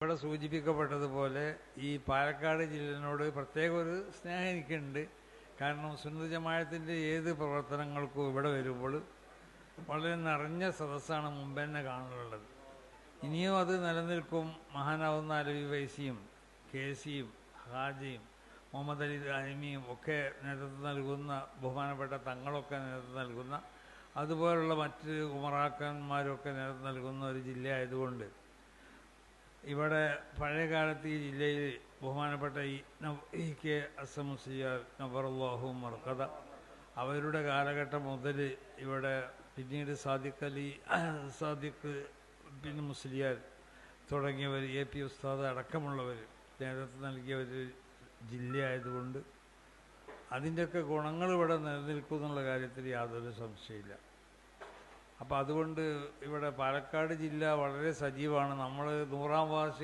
ഇവിടെ സൂചിപ്പിക്കപ്പെട്ടതുപോലെ ഈ പാലക്കാട് ജില്ലയോട് പ്രത്യേക ഒരു സ്നേഹം എനിക്കുണ്ട്. കാരണം സുന്നത്ത് ജമാഅത്തിൻ്റെ ഏത് പ്രവർത്തനങ്ങൾക്കും ഇവിടെ വരുമ്പോൾ വളരെ നിറഞ്ഞ സദസ്സാണ് മുമ്പ് തന്നെ കാണാനുള്ളത്. ഇനിയും അത് നിലനിൽക്കും. മഹാനാവുന്ന അലവി വൈസിയും കെ സിയും ഹാജിയും മുഹമ്മദ് അലി അലിമിയും ഒക്കെ നേതൃത്വം നൽകുന്ന, ബഹുമാനപ്പെട്ട തങ്ങളൊക്കെ നേതൃത്വം നൽകുന്ന, അതുപോലുള്ള മറ്റ് ഉമറാക്കന്മാരൊക്കെ നേതൃത്വം നൽകുന്ന ഒരു ജില്ലയായതുകൊണ്ട് ഇവിടെ പഴയ കാലത്ത് ഈ ജില്ലയിൽ ബഹുമാനപ്പെട്ട ഈ കെ അസമുസിയാർ നബറുല്ലാഹു മർക്കദ അവരുടെ കാലഘട്ടം മുതൽ ഇവിടെ, പിന്നീട് സാദിഖ് പിന്നെ മുസ്ലിയാർ തുടങ്ങിയവർ, എ പി ഉസ്താദ് അടക്കമുള്ളവർ നേതൃത്വം നൽകിയ ഒരു ജില്ലയായതുകൊണ്ട് അതിൻ്റെയൊക്കെ ഗുണങ്ങൾ ഇവിടെ നിലനിൽക്കും എന്നുള്ള കാര്യത്തിൽ യാതൊരു സംശയമില്ല. അപ്പോൾ അതുകൊണ്ട് ഇവിടെ പാലക്കാട് ജില്ല വളരെ സജീവമാണ്. നമ്മൾ 100ാം വാർഷിക